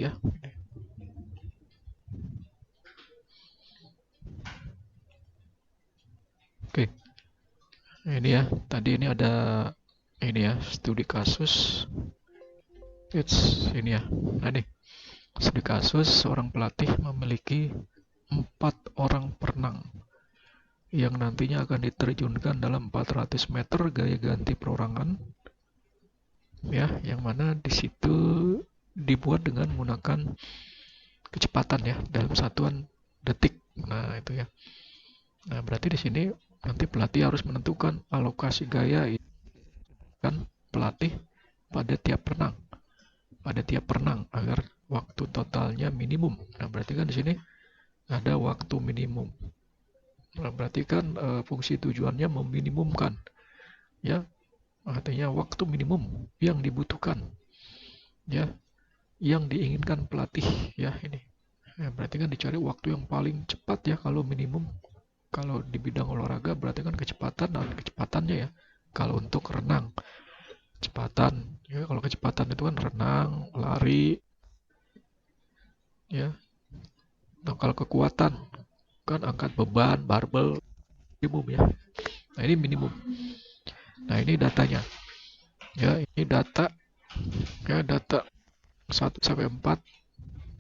ya. Oke, ini ya. Tadi ini ada ini ya, studi kasus. Ini ya. Nah nih, studi kasus seorang pelatih memiliki 4 orang perenang yang nantinya akan diterjunkan dalam 400 meter gaya ganti perorangan, ya, yang mana di situ dibuat dengan menggunakan kecepatan ya dalam satuan detik. Nah, itu ya. Nah, berarti di sini nanti pelatih harus menentukan alokasi gaya kan pelatih pada tiap renang agar waktu totalnya minimum. Nah, berarti kan di sini ada waktu minimum. Nah, berarti kan fungsi tujuannya meminimumkan ya, artinya waktu minimum yang dibutuhkan ya, yang diinginkan pelatih ya ini. Ya, berarti kan dicari waktu yang paling cepat ya kalau minimum. Kalau di bidang olahraga berarti kan kecepatan dan kecepatannya ya. Kalau untuk renang kecepatan ya, kalau kecepatan itu kan renang, lari ya. Nah, kalau kekuatan kan angkat beban, barbel minimum ya. Nah, ini minimum. Nah, ini datanya. Ya, ini data ya, data 1 sampai 4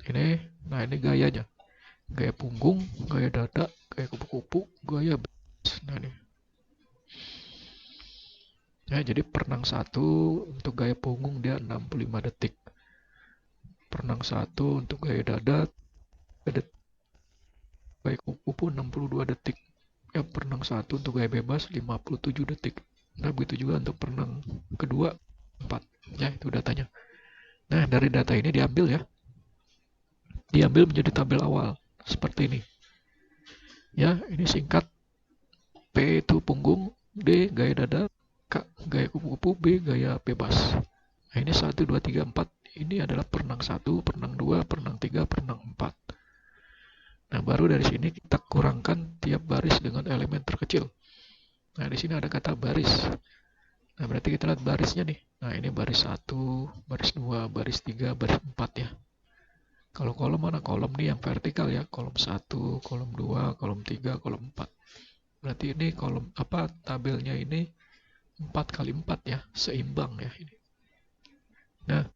ini. Nah, ini gayanya. Gaya punggung, gaya dada, gaya kupu-kupu, gaya betis. Nah, ini. Ya, jadi perenang 1 untuk gaya punggung dia 65 detik. Perenang 1 untuk gaya dada, gaya kupu-kupu 62 detik. Ya, perenang 1 untuk gaya bebas 57 detik. Nah, begitu juga untuk perenang kedua 4. Ya, itu datanya. Nah, dari data ini diambil ya. Diambil menjadi tabel awal seperti ini. Ya, ini singkat. P itu punggung, D gaya dada, K gaya kupu-kupu, B gaya bebas. Nah, ini 1, 2, 3, 4. Ini adalah perenang 1, perenang 2, perenang 3, perenang 4. Nah, baru dari sini kita kurangkan tiap baris dengan elemen terkecil. Nah, di sini ada kata baris. Nah, berarti kita lihat barisnya nih. Nah, ini baris 1, baris 2, baris 3, baris 4 ya. Kalau kolom mana? Kolom nih yang vertikal ya. Kolom 1, kolom 2, kolom 3, kolom 4. Berarti ini kolom apa, tabelnya ini 4 kali 4 ya, seimbang ya ini. Nah,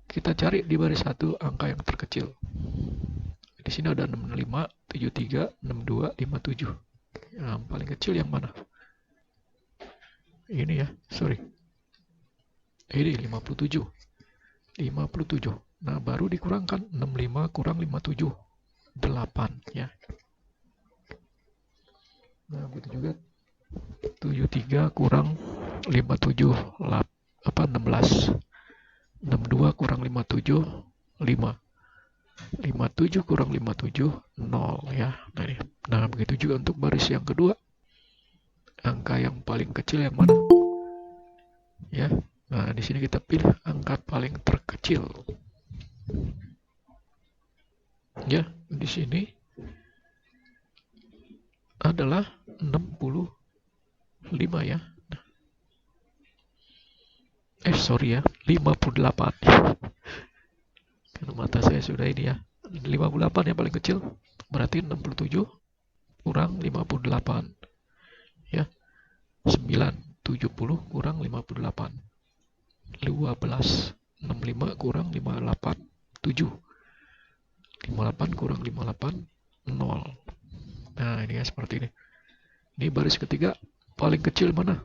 kita cari di baris 1 angka yang terkecil. Di sini ada 65, 73, 62, 57. Yang paling kecil yang mana? Ini ya, sorry. Ini 57. 57. Nah, baru dikurangkan 65 kurang 57. 8 ya. Nah, begitu juga 73 kurang 57 16. 62 kurang 57 5. 57 kurang 57 0 ya. Nah, begitu juga untuk baris yang kedua. Angka yang paling kecil yang mana? Ya. Nah, di sini kita pilih angka paling terkecil. Ya, di sini adalah 65 ya. Sorry ya, 58. Karena mata saya sudah ini ya. 58 yang paling kecil. Berarti 67 kurang 58. Ya. 9. 70 kurang 58. 12. 65 kurang 58. 7. 58 kurang 58. 0. Nah, ini ya seperti ini. Ini baris ketiga. Paling kecil mana?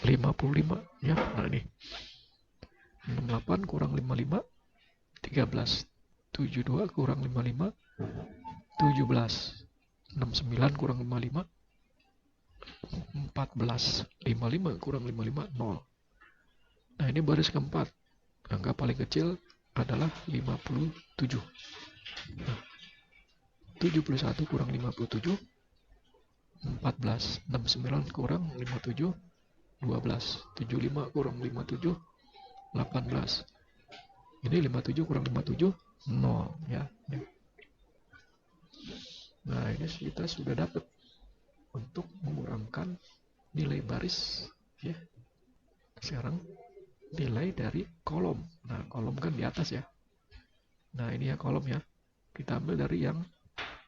55. Ya, nah ini. 68 kurang 55. 13. 72 kurang 55. 17. 69 kurang 55. 14. 55 kurang 55. 0. Nah, ini baris keempat. Angka paling kecil adalah 57. Nah, 71 kurang 57. 14. 69 kurang 57. 12. 75 kurang 57. 18. Ini 57 kurang 57. 0 ya. Nah, ini kita sudah dapat untuk mengurangkan nilai baris ya. Sekarang nilai dari kolom. Nah, kolom kan di atas ya. Nah ini ya kolom ya. Kita ambil dari yang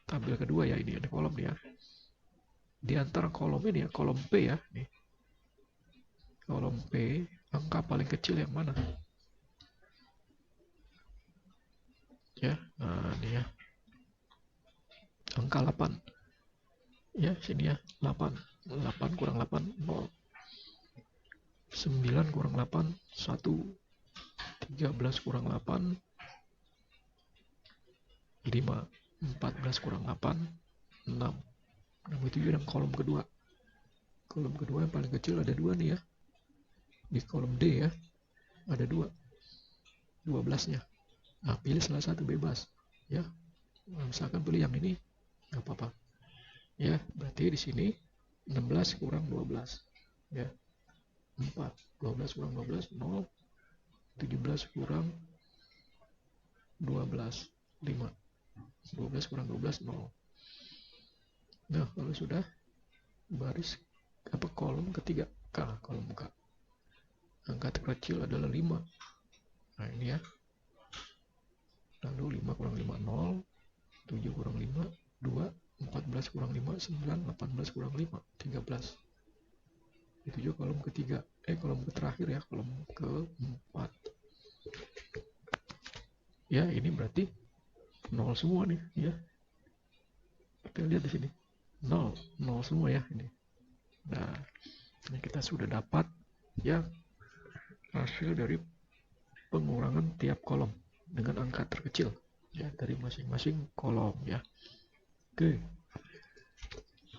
tabel kedua ya, ini ada kolom ya. Di antara kolom ini ya, kolom P ya. Nih. Kolom P, angka paling kecil yang mana? Ya, nah ini ya. Angka 8. Ya, sini ya. 8. 8 kurang 8, 0. 9 kurang 8, 1. 13 kurang 8, 5. 14 kurang 8, 6. Nah, itu yang kolom kedua. Kolom kedua yang paling kecil ada 2 nih ya. Di kolom D ya, ada 2. 12-nya. Nah, pilih salah satu bebas. Ya, nah, misalkan pilih yang ini, nggak apa-apa. Ya, berarti di sini 16 kurang 12. Ya, 4. 12 kurang 12, 0. 17 kurang 12, 5. 12 kurang 12, 0. Nah, kalau sudah, baris kolom ketiga, K, kolom K. Angka terkecil adalah 5. Nah, ini ya. Lalu 5 kurang 5, 0. 7 kurang 5, 2. 14 kurang 5, 9. 18 kurang 5, 13. Itu juga kolom ketiga. Kolom terakhir ya, kolom keempat. Ya, ini berarti 0 semua nih ya. Kita lihat di sini. 0 semua ya ini. Nah, ini kita sudah dapat ya hasil dari pengurangan tiap kolom dengan angka terkecil ya dari masing-masing kolom ya. Oke.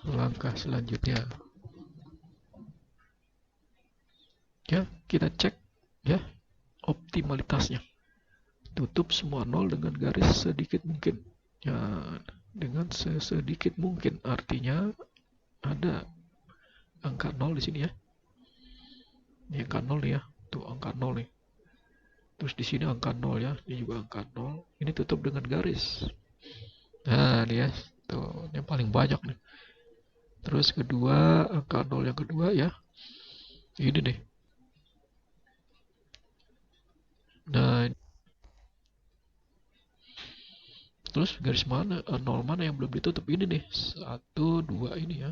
Langkah selanjutnya. Ya, kita cek ya optimalitasnya. Tutup semua nol dengan garis sedikit mungkin. Ya, dengan sedikit mungkin artinya ada angka 0 di sini ya. Ini angka 0 nih ya. Tuh angka 0 nih. Terus di sini angka 0 ya. Ini juga angka 0. Ini tutup dengan garis. Nah, ini ya. Tuh, yang paling banyak nih. Terus kedua, angka 0 yang kedua ya. Ini nih. Nah, terus garis mana? 0 mana yang belum ditutup? Ini nih. 1, 2 ini ya.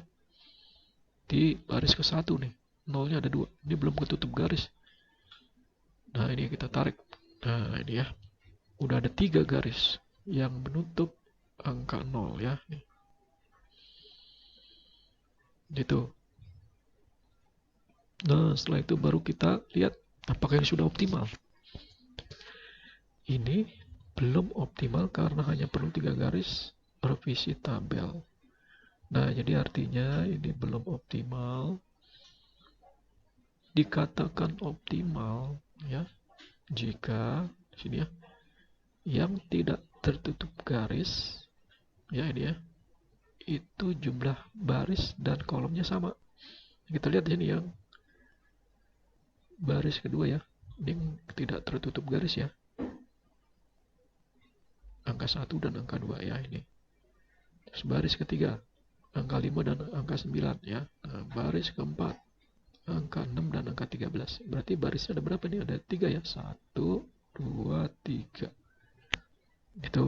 Di baris ke 1 nih. 0-nya ada 2. Ini belum ketutup garis. Nah, ini kita tarik. Nah, ini ya. Udah ada 3 garis yang menutup angka 0 ya. Nih. Gitu. Nah, setelah itu baru kita lihat apakah ini sudah optimal. Ini belum optimal karena hanya perlu 3 garis revisi tabel. Nah, jadi artinya ini belum optimal. Dikatakan optimal ya jika sini ya yang tidak tertutup garis ya ini ya itu jumlah baris dan kolomnya sama. Kita lihat di sini yang baris kedua ya, ini tidak tertutup garis ya, angka 1 dan angka 2 ya ini. Terus baris ketiga angka 5 dan angka 9 ya. Nah, baris keempat angka 6 dan angka 13. Berarti barisnya ada berapa nih? Ada 3 ya. 1, 2, 3. Gitu.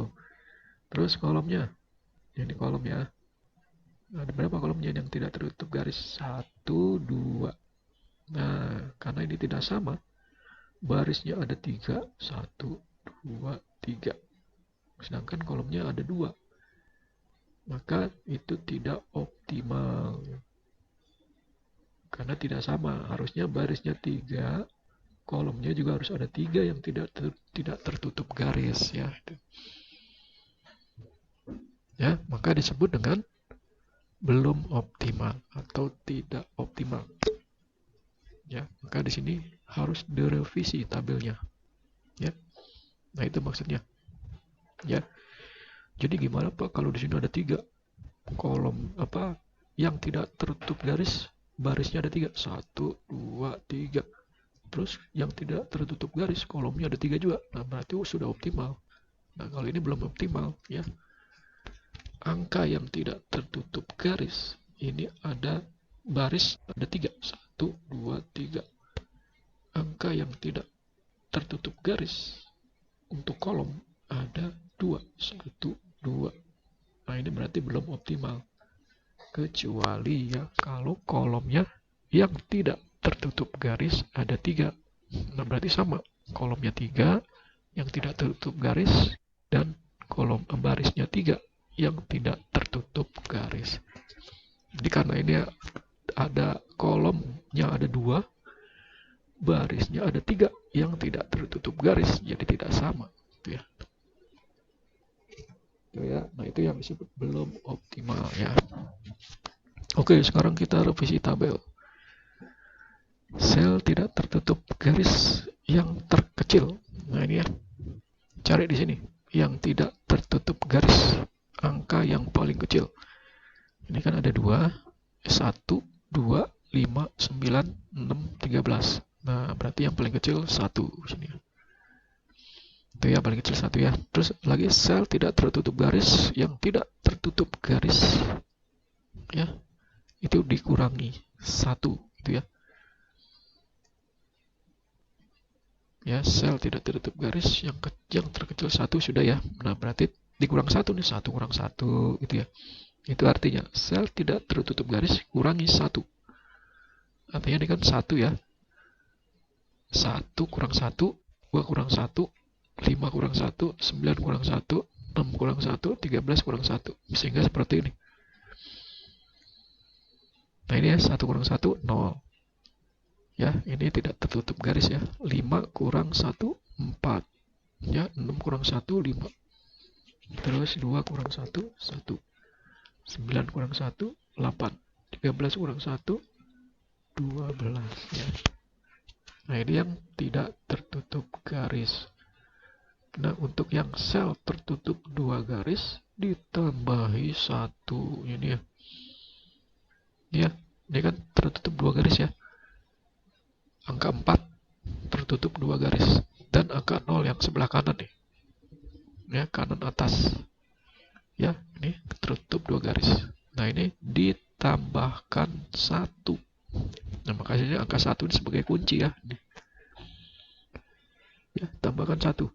Terus kolomnya. Ini kolom ya. Ada berapa kolomnya yang tidak tertutup garis? 1, 2. Nah, karena ini tidak sama, barisnya ada 3. 1, 2, 3. Sedangkan kolomnya ada 2. Maka itu tidak optimal. Karena tidak sama. Harusnya barisnya 3, kolomnya juga harus ada 3 yang tidak tertutup garis ya. Ya, maka disebut dengan belum optimal atau tidak optimal. Ya, maka di sini harus direvisi tabelnya. Ya. Nah, itu maksudnya. Ya. Jadi gimana Pak kalau di sini ada 3 kolom yang tidak tertutup garis, barisnya ada 3. 1, 2, 3. Terus yang tidak tertutup garis, kolomnya ada 3 juga. Nah, berarti sudah optimal. Nah, kalau ini belum optimal ya. Angka yang tidak tertutup garis ini ada baris ada 3. 1, 2, 3. Angka yang tidak tertutup garis untuk kolom ada 2. 1, 2. Nah, ini berarti belum optimal. Kecuali ya kalau kolomnya yang tidak tertutup garis ada 3. Nah, berarti sama. Kolomnya 3 yang tidak tertutup garis dan kolom barisnya 3 yang tidak tertutup garis. Jadi karena ini ada kolomnya ada 2, barisnya ada 3 yang tidak tertutup garis, jadi tidak sama. Itu ya. Nah, itu yang disebut belum optimal ya. Oke, sekarang kita revisi tabel. Sel tidak tertutup garis yang terkecil. Nah, ini ya. Cari di sini yang tidak tertutup garis, angka yang paling kecil. Ini kan ada 2, 1, 2, 5, 9, 6, 13. Nah, berarti yang paling kecil 1 sini. Itu ya, paling kecil 1 ya. Terus lagi sel tidak tertutup garis yang tidak tertutup garis ya. Itu dikurangi 1 itu ya. Ya, sel tidak tertutup garis yang terkecil 1 sudah ya. Nah, berarti dikurang 1 nih, 1 kurang 1 gitu ya. Itu artinya sel tidak tertutup garis kurangi 1. Artinya ini kan 1 ya. 1 kurang 1, 2 kurang 1, 5 kurang 1, 9 kurang 1, 6 kurang 1, 13 kurang 1. Sehingga seperti ini. Nah, ini ya, 1 kurang 1, 0. Ya, ini tidak tertutup garis ya. 5 kurang 1, 4. Ya, 6 kurang 1, 5. Terus 2 kurang 1, 1. 9 kurang 1, 8. 13 kurang 1, 12. Ya. Nah, ini yang tidak tertutup garis. Nah, untuk yang sel tertutup 2 garis ditambahi 1. Ini ya. Ya, ini kan tertutup 2 garis ya. Angka 4 tertutup 2 garis. Dan angka 0 yang sebelah kanan nih. Ya, kanan atas. Ya, ini tertutup 2 garis. Nah, ini ditambahkan 1. Nah, makanya angka 1 ini sebagai kunci ya. Ya, tambahkan 1.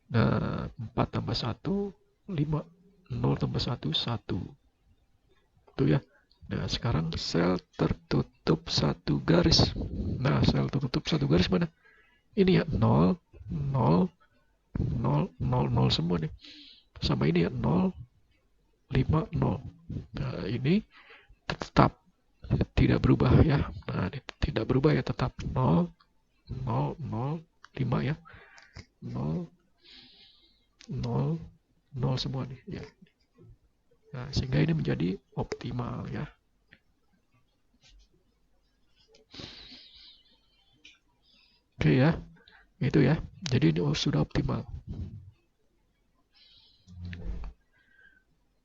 Nah, 4 tambah 1, 5. 0 tambah 1, 1. Itu ya. Nah, sekarang sel tertutup 1 garis. Nah, sel tertutup 1 garis mana? Ini ya, 0, 0, 0, 0, 0 semua nih. Sama ini ya, 0, 5, 0. Nah, ini tetap tidak berubah ya. Nah, ini tidak berubah ya, tetap 0, 0, 0, 5 ya. 0, 0, 0 semua nih ya. Nah, sehingga ini menjadi optimal ya. Oke ya, itu ya. Jadi ini sudah optimal.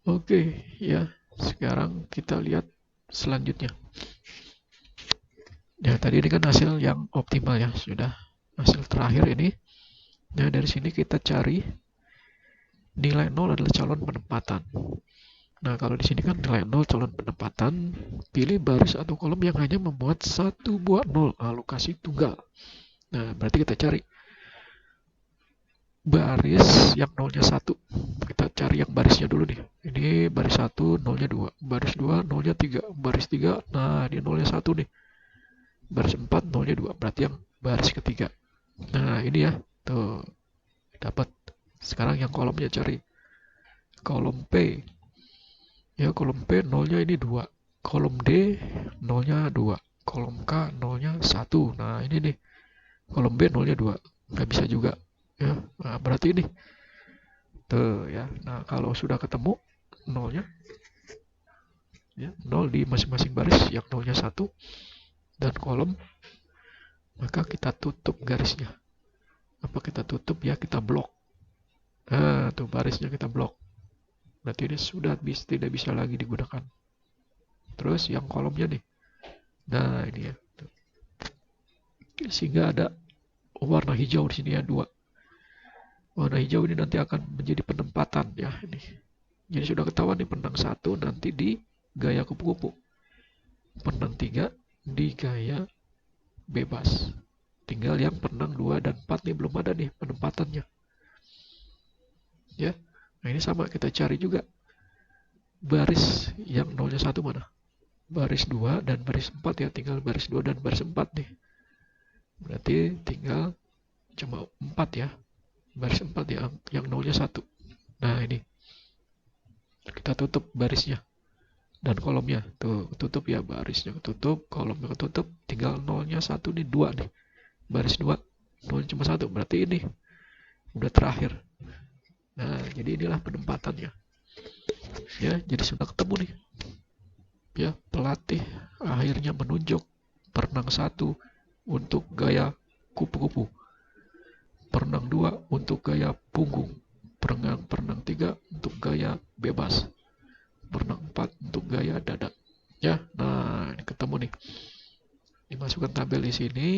Oke ya, sekarang kita lihat selanjutnya. Ya, tadi ini kan hasil yang optimal ya, sudah hasil terakhir ini. Nah, dari sini kita cari nilai 0 adalah calon penempatan. Nah, kalau di sini kan nilai 0 calon penempatan, pilih baris atau kolom yang hanya memuat 1 buah 0, alokasi tunggal. Nah, berarti kita cari baris yang nolnya 1. Kita cari yang barisnya dulu nih. Ini baris 1, nolnya 2. Baris 2, nolnya 3. Baris 3, nah ini nolnya 1 nih. Baris 4, nolnya 2. Berarti yang baris ketiga. Nah, ini ya. Tuh, dapat. Sekarang yang kolomnya cari. Kolom P. Ya, kolom P nolnya ini 2. Kolom D nolnya 2. Kolom K nolnya 1. Nah, ini nih. Kolom B nolnya 2. Nggak bisa juga. Ya, nah, berarti ini. Tuh ya. Nah, kalau sudah ketemu nolnya ya, 0 di masing-masing baris yang nolnya 1 dan kolom, maka kita tutup garisnya. Apa kita tutup ya, kita blok. Nah, tuh barisnya kita blok. Berarti ini sudah tidak bisa lagi digunakan. Terus yang kolomnya nih. Nah, ini ya. Sehingga ada warna hijau di sini ya, 2. Warna hijau ini nanti akan menjadi penempatan ya ini. Jadi sudah ketahuan nih, penang 1 nanti di gaya kupu-kupu. Penang 3 di gaya bebas. Tinggal yang penang 2 dan 4 nih belum ada nih penempatannya. Ya, nah ini sama, kita cari juga baris yang nolnya 1 mana. Baris 2 dan baris 4 ya, tinggal baris 2 dan baris 4 nih. Berarti tinggal cuma 4 ya. Baris 4 yang nolnya 1. Nah ini, kita tutup barisnya dan kolomnya. Tuh, tutup ya, barisnya tutup, kolomnya tutup, tinggal nolnya 1 nih, 2 nih. Baris 2, nolnya cuma 1, berarti ini udah terakhir. Nah, jadi inilah penempatannya. Ya, jadi sudah ketemu nih. Ya, pelatih akhirnya menunjuk perenang 1 untuk gaya kupu-kupu, perenang 2 untuk gaya punggung, perenang 3 untuk gaya bebas, perenang 4 untuk gaya dada. Ya, nah ini ketemu nih. Dimasukkan tabel di sini,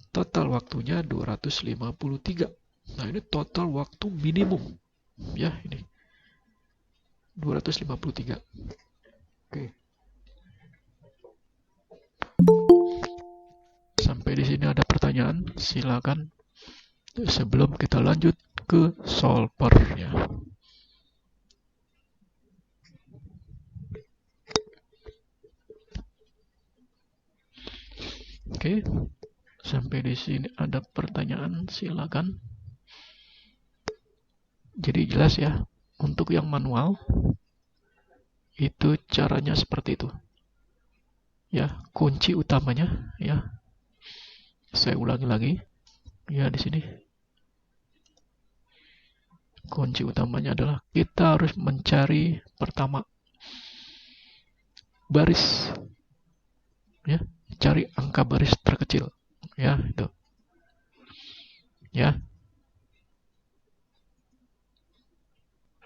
total waktunya 253. Nah, ini total waktu minimum. Ya, ini 253. Oke. Sampai di sini ada pertanyaan? Silakan. Sebelum kita lanjut ke solvernya. Oke. Sampai di sini ada pertanyaan? Silakan. Jadi jelas ya. Untuk yang manual itu caranya seperti itu. Ya, kunci utamanya ya. Saya ulangi lagi. Ya, di sini kunci utamanya adalah kita harus mencari pertama baris, ya, cari angka baris terkecil, ya, itu, ya.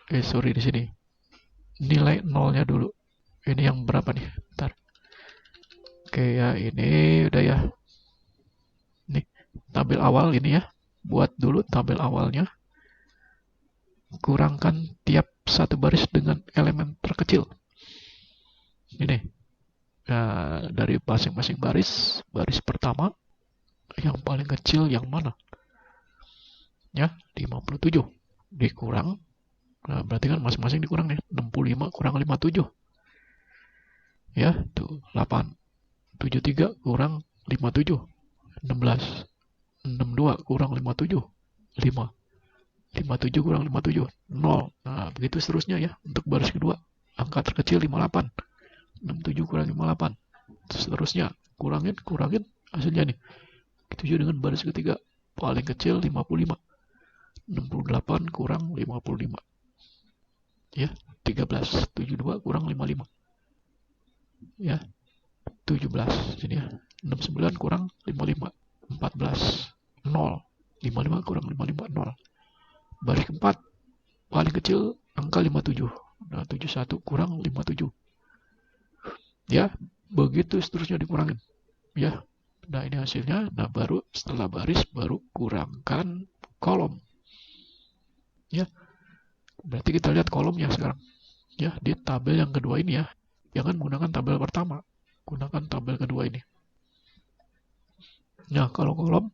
Sorry, di sini nilai nolnya dulu. Ini yang berapa nih? Bentar. Oke ya, ini udah ya. Nih, tabel awal ini ya. Buat dulu tabel awalnya. Kurangkan tiap satu baris dengan elemen terkecil. Ini. Nah, dari masing-masing baris, baris pertama yang paling kecil yang mana? Ya, 57 dikurang. Nah, berarti kan masing-masing dikurang nih. 65 kurang 57. Ya, tuh 8. 73 kurang 57. 16. 62 kurang 57. 5. 57 kurang 57. 0. Nah, begitu seterusnya ya. Untuk baris kedua, angka terkecil 58. 67 kurang 58. Seterusnya, kurangin hasilnya nih. Itu juga dengan baris ketiga, paling kecil 55. 68 kurang 55. Ya, 13. 72 kurang 55. Ya, 17 sini ya. 69 kurang 55. 14. 0. 55 kurang 55. 0. Baris keempat, paling kecil angka 57. Nah, 71 kurang 57. Ya, begitu seterusnya dikurangin. Ya, nah ini hasilnya. Nah, baru setelah baris, baru kurangkan kolom. Ya, berarti kita lihat kolomnya sekarang. Ya, di tabel yang kedua ini ya. Jangan gunakan tabel pertama. Gunakan tabel kedua ini. Nah, kalau kolom,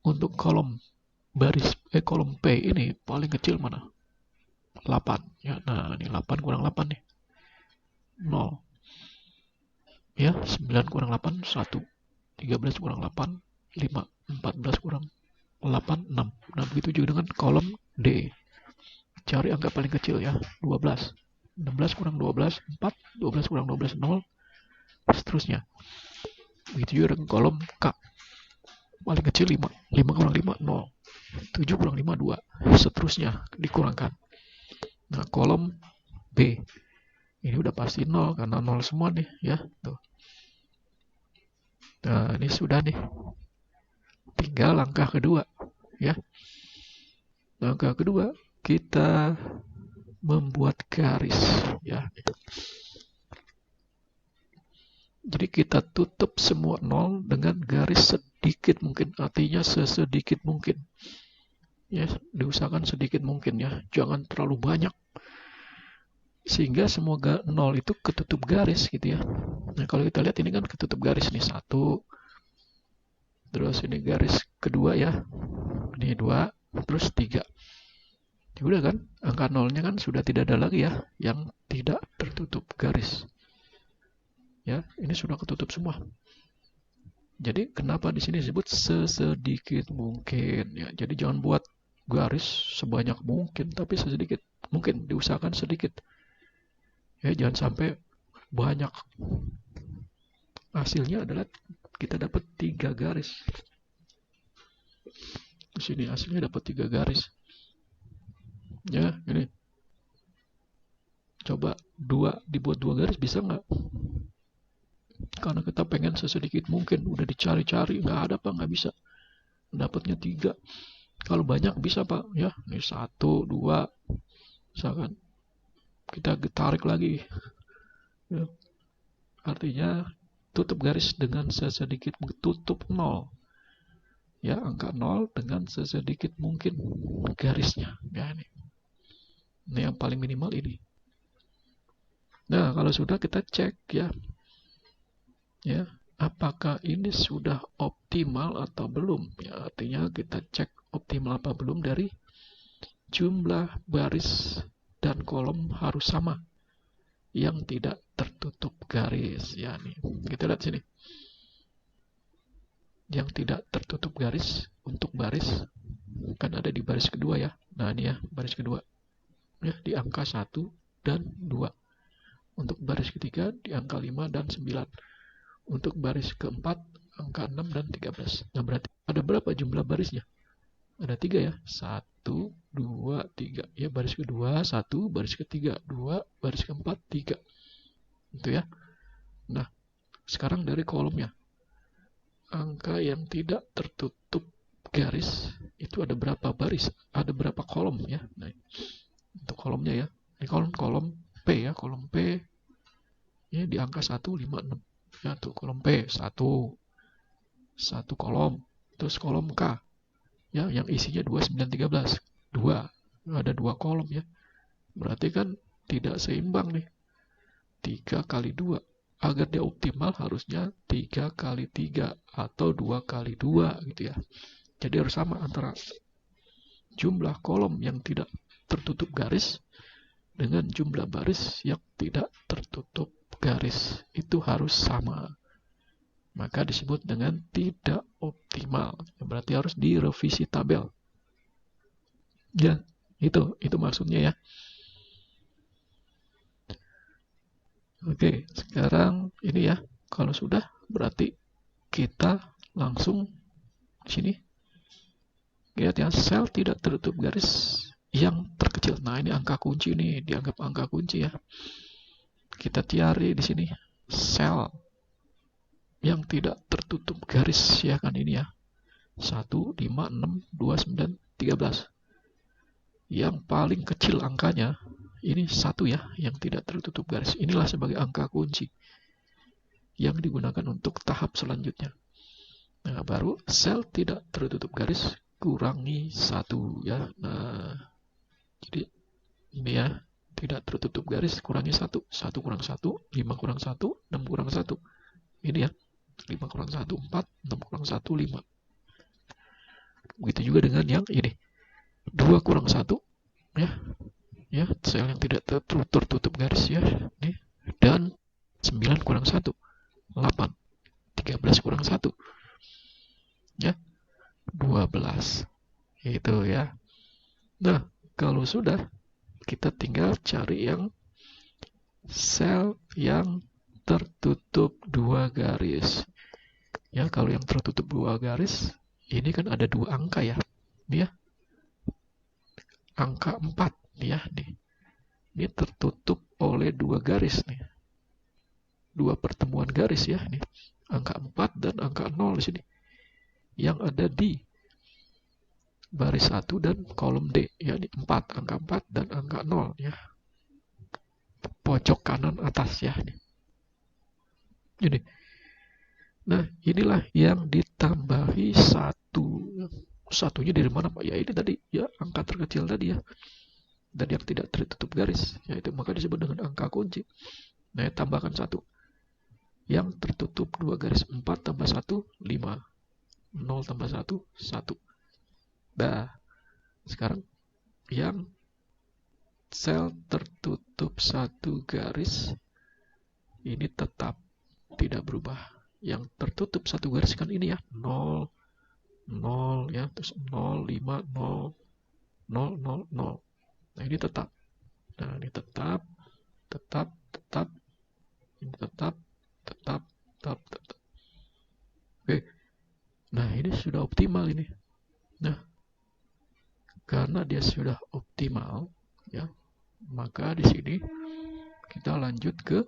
untuk kolom kolom P ini paling kecil mana? 8. Ya, nah ini 8 kurang 8 nih. 0. Ya, 9 kurang 8, 1. 13 kurang 8, 5. 14 kurang 8, 6. Nah, begitu juga dengan kolom D. Cari angka paling kecil ya, 12. 16 kurang 12, 4. 12 kurang 12, 0. Seterusnya. Begitu juga dengan kolom K. Paling kecil 5. 5 kurang 5, 0. 7 kurang 5, 2. Seterusnya dikurangkan. Nah, kolom B. Ini udah pasti 0 karena 0 semua nih ya. Tuh. Nah, ini sudah nih. Tinggal langkah kedua ya. Langkah kedua, kita membuat garis ya. Jadi kita tutup semua 0 dengan garis sedikit mungkin, artinya sesedikit mungkin. Ya, diusahakan sedikit mungkin ya. Jangan terlalu banyak. Sehingga semua 0 itu ketutup garis gitu ya. Nah, kalau kita lihat ini kan ketutup garis nih, 1. Terus ini garis kedua ya. Ini 2, terus 3. Ya udah kan, angka nolnya kan sudah tidak ada lagi ya yang tidak tertutup garis. Ya, ini sudah ketutup semua. Jadi kenapa di sini disebut sesedikit mungkin ya. Jadi jangan buat garis sebanyak mungkin, tapi sesedikit mungkin, diusahakan sedikit. Ya, jangan sampai banyak. Hasilnya adalah kita dapat 3 garis. Di sini hasilnya dapat 3 garis. Ya, ini. Coba dibuat 2 garis bisa nggak? Karena kita pengen sesedikit mungkin, udah dicari-cari nggak ada Pak, nggak bisa. Dapatnya 3. Kalau banyak bisa Pak, ya. Ini 1, 2, misalkan kita tarik lagi. Ya. Artinya tutup garis dengan sesedikit, tutup 0. Ya, angka 0 dengan sesedikit mungkin garisnya. Ya, ini yang paling minimal ini. Nah, kalau sudah kita cek ya. Ya, apakah ini sudah optimal atau belum? Ya, artinya kita cek optimal apa belum dari jumlah baris dan kolom harus sama, yang tidak tertutup garis. Ya, nih kita lihat sini, yang tidak tertutup garis untuk baris kan ada di baris kedua ya. Nah, ini ya baris kedua ya, di angka 1 dan 2. Untuk baris ketiga di angka 5 dan 9. Untuk baris keempat angka 6 dan 13. Nah, berarti ada berapa jumlah barisnya? Ada 3 ya. 1, 2, 3. Ya, baris kedua 1, baris ketiga 2, baris keempat 3. Itu ya. Nah, sekarang dari kolomnya. Angka yang tidak tertutup garis itu ada berapa baris? Ada berapa kolom ya? Nah, untuk kolomnya ya. Ini kolom P ya, kolom P. Ya, di angka 1, 5, 6. Ya, tuh kolom P 1 kolom. Terus kolom K ya, yang isinya 2, 9, 13 2. Ada 2 kolom ya, berarti kan tidak seimbang nih. 3 kali 2, agar dia optimal harusnya 3 kali 3 atau 2 kali 2 gitu ya. Jadi harus sama antara jumlah kolom yang tidak tertutup garis dengan jumlah baris yang tidak tertutup garis, itu harus sama. Maka disebut dengan tidak optimal. Berarti harus direvisi tabel. Ya, itu maksudnya ya. Oke, sekarang ini ya. Kalau sudah, berarti kita langsung di sini. Lihat ya, sel tidak tertutup garis yang terkecil. Nah, ini angka kunci nih, dianggap angka kunci ya. Kita cari di sini sel yang tidak tertutup garis ya kan, ini ya. 1, 5, 6, 2, 9, 13. Yang paling kecil angkanya ini 1 ya, yang tidak tertutup garis. Inilah sebagai angka kunci yang digunakan untuk tahap selanjutnya. Nah, baru sel tidak tertutup garis kurangi 1 ya. Nah, jadi ini ya, tidak tertutup garis kurangi 1. 1 kurang 1, 5 kurang 1, 6 kurang 1. Ini ya, 5 kurang 1, 4, 6 kurang 1, 5. Begitu juga dengan yang ini. 2 kurang 1 ya. Ya, sel yang tidak tertutup garis ya. Ini. Dan 9 kurang 1, 8. 13 kurang 1. Ya, 12. Itu ya. Nah, kalau sudah, kita tinggal cari yang sel yang tertutup 2 garis. Ya, kalau yang tertutup 2 garis, ini kan ada 2 angka ya. Ini ya. Angka 4 nih ya, nih. Ini tertutup oleh 2 garis nih. 2 pertemuan garis ya, nih. Angka 4 dan angka 0 di sini. Yang ada di baris 1 dan kolom D, ya, nih 4, angka 4 dan angka 0 ya. Pojok kanan atas ya, nih. Ini. Nah, inilah yang ditambahi 1. Satunya dari mana Pak? Ya ini tadi ya, angka terkecil tadi ya. Dan yang tidak tertutup garis, yaitu maka disebut dengan angka kunci. Nah, tambahkan 1. Yang tertutup 2 garis, 4 tambah 1, 5. 0 tambah 1, 1. Nah, sekarang yang sel tertutup satu garis ini tetap tidak berubah. Yang tertutup satu garis kan ini ya, 0, 0 ya, terus 0, 5, 0, 0, 0, 0. Nah, ini tetap. Nah, ini tetap, tetap, tetap, ini tetap, tetap, tetap, tetap. Oke. Nah, ini sudah optimal ini. Nah, karena dia sudah optimal, ya, maka di sini kita lanjut ke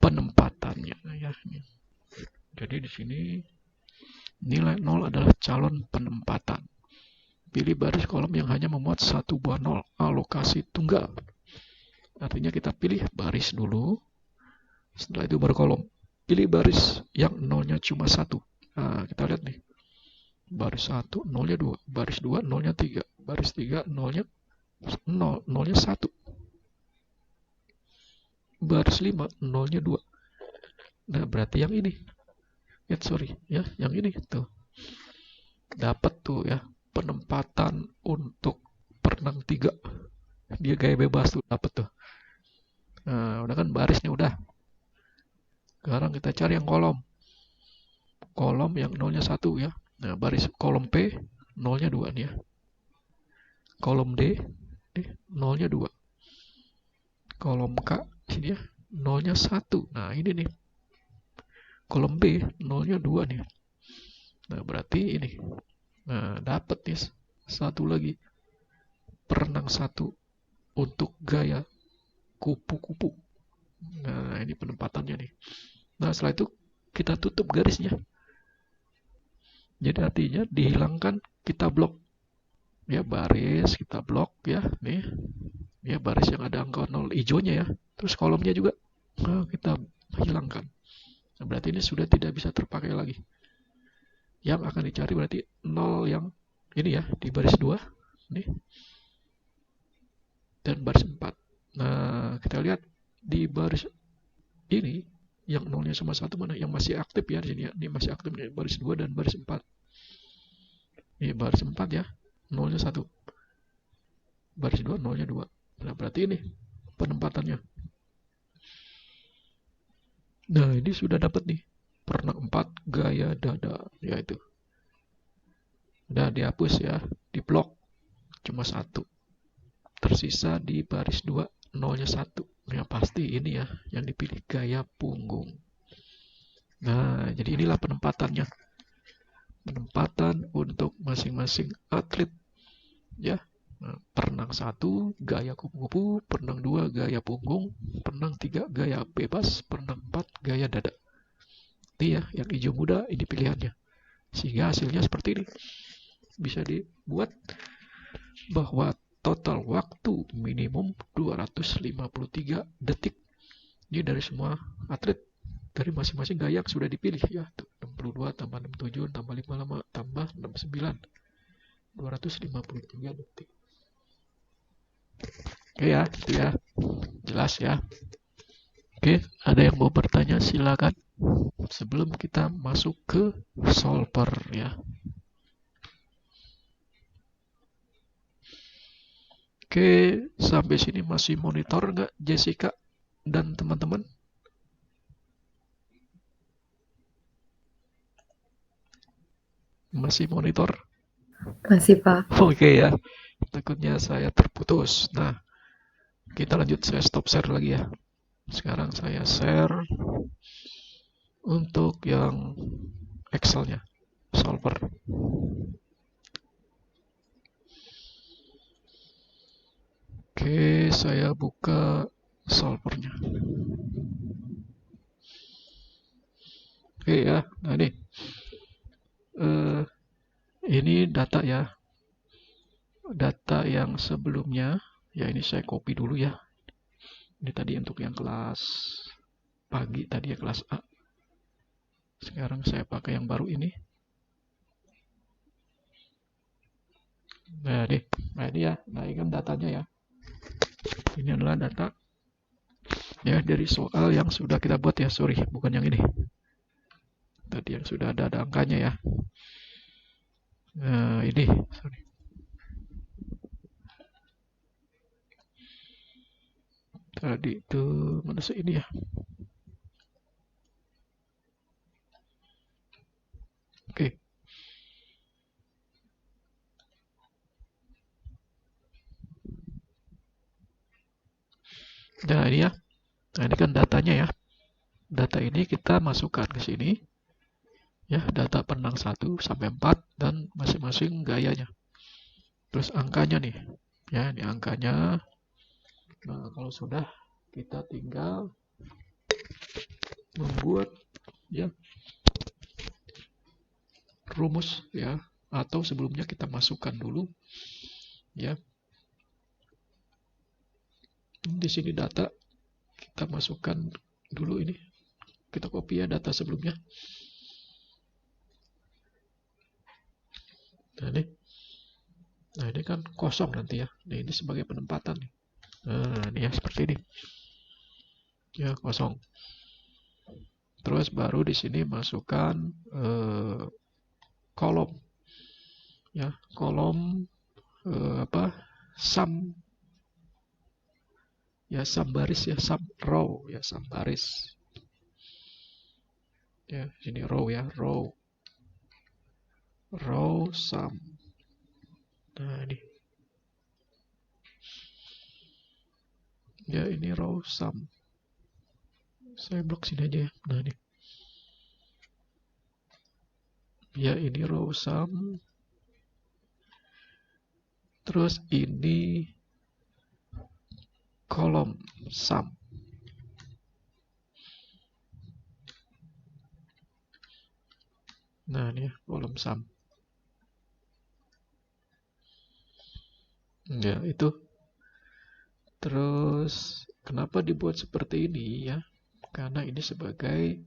penempatannya, ya. Jadi di sini nilai 0 adalah calon penempatan. Pilih baris kolom yang hanya memuat satu buah 0, alokasi tunggal. Artinya kita pilih baris dulu, setelah itu baru kolom. Pilih baris yang nolnya cuma satu. Nah, kita lihat nih. Baris 1, nolnya 2. Baris 2, nolnya 3. Baris 3, nolnya 0, nolnya 1. Baris 5, nolnya 2. Nah, berarti yang ini. Yang ini tuh. Dapat tuh ya, penempatan untuk perenang 3. Dia gaya bebas tuh, dapat tuh. Nah, udah kan barisnya udah. Sekarang kita cari yang kolom. Kolom yang nolnya 1 ya. Nah, baris kolom P, nolnya 2 nih ya. Kolom D, nolnya 2. Kolom K, sini ya, nolnya 1. Nah, ini nih. Kolom B, nolnya 2 nih. Nah, berarti ini. Nah, dapat nih satu lagi. Perenang 1 untuk gaya kupu-kupu. Nah, ini penempatannya nih. Nah, setelah itu kita tutup garisnya. Jadi artinya dihilangkan, kita blok. Ya, baris kita blok ya. Nih. Ya, baris yang ada angka 0 hijaunya ya. Terus kolomnya juga kita hilangkan. Nah, berarti ini sudah tidak bisa terpakai lagi. Yang akan dicari berarti 0 yang ini ya, di baris 2 nih. Dan baris 4. Nah, kita lihat di baris ini yang nolnya sama 1 mana yang masih aktif ya di sini ya. Ini masih aktif nih, baris 2 dan baris 4. Ini baris 4 ya, nolnya 1. Baris 2 nolnya 2. Nah, berarti ini penempatannya. Nah, ini sudah dapat nih. Perenang 4 gaya dada, yaitu. Udah dihapus ya, di blok cuma 1. Tersisa di baris 2 nolnya 1. Ya pasti ini ya yang dipilih gaya punggung. Nah, jadi inilah penempatannya. Penempatan untuk masing-masing atlet ya. Nah, perenang 1 gaya kupu-kupu, perenang 2 gaya punggung, perenang 3 gaya bebas, perenang 4 gaya dada. Ini ya, yang hijau muda ini pilihannya. Sehingga hasilnya seperti ini. Bisa dibuat bahwa total waktu minimum 253 detik. Ini dari semua atlet, dari masing-masing gaya yang sudah dipilih ya. 62 tambah 67 tambah 55 tambah 69. 253 detik. Oke ya, itu ya. Jelas ya. Oke, ada yang mau bertanya silakan. Sebelum kita masuk ke solver ya. Oke, sampai sini masih monitor nggak Jessica dan teman-teman? Masih monitor? Masih, Pak. Oke ya, takutnya saya terputus. Nah, kita lanjut, saya stop share lagi ya. Sekarang saya share untuk yang Excel-nya, solver. Oke, saya buka solvernya. Oke ya, nah ini data ya, data yang sebelumnya. Ya ini saya copy dulu ya. Ini tadi untuk yang kelas pagi tadi ya, kelas A. Sekarang saya pakai yang baru ini. Nah ini ya, nah ini kan datanya ya. Ini adalah data ya dari soal yang sudah kita buat ya, sorry bukan yang ini. Tadi yang sudah ada angkanya ya. Nah ini, sorry. Tadi itu mana sih ini ya? Oke. Nah ini ya. Nah ini kan datanya ya. Data ini kita masukkan ke sini. Ya, data penang 1 sampai 4 dan masing-masing gayanya. Terus angkanya nih. Ya, ini angkanya. Nah, kalau sudah kita tinggal membuat ya rumus ya, atau sebelumnya kita masukkan dulu ya. Di sini data kita masukkan dulu ini. Kita copy ya data sebelumnya. Nah ini kan kosong nanti ya. Nah ini sebagai penempatan nih. Nah ini ya seperti ini. Ya kosong. Terus baru di sini masukkan kolom. Ya kolom sum. Ya sum baris ya, sum row ya, sum baris. Ya sini row ya, row sum. Nah ini. Ya ini row sum. Saya blok sini aja ya. Nah ini. Ya ini row sum. Terus ini kolom sum. Nah ini ya, kolom sum. Ya itu. Terus kenapa dibuat seperti ini ya? Karena ini sebagai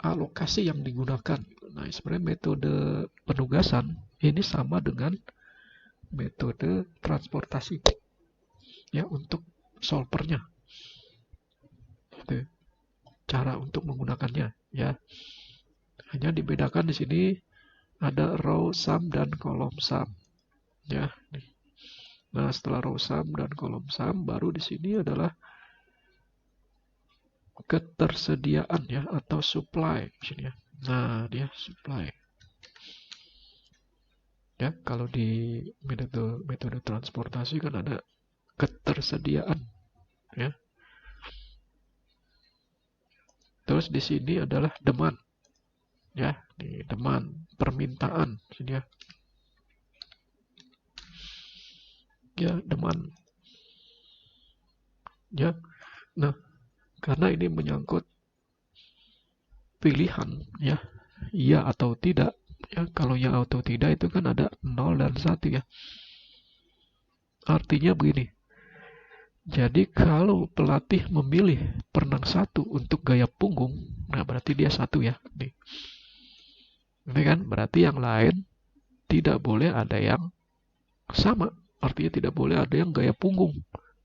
alokasi yang digunakan. Nah, sebenarnya metode penugasan ini sama dengan metode transportasi ya untuk solvernya. Itu cara untuk menggunakannya ya. Hanya dibedakan di sini ada row sum dan kolom sum ya. Nah, setelah row sum dan kolom sum baru di sini adalah ketersediaan ya atau supply di sini ya. Nah, dia supply. Ya, kalau di metode transportasi kan ada ketersediaan ya. Terus di sini adalah demand. Ya, di demand, permintaan sini ya. Ya, demand. Ya. Nah, karena ini menyangkut pilihan ya, iya atau tidak. Ya, kalau ya atau tidak itu kan ada 0 dan 1 ya. Artinya begini. Jadi kalau pelatih memilih perenang 1 untuk gaya punggung, nah berarti dia 1 ya. Ini kan berarti yang lain tidak boleh ada yang sama. Artinya tidak boleh ada yang gaya punggung.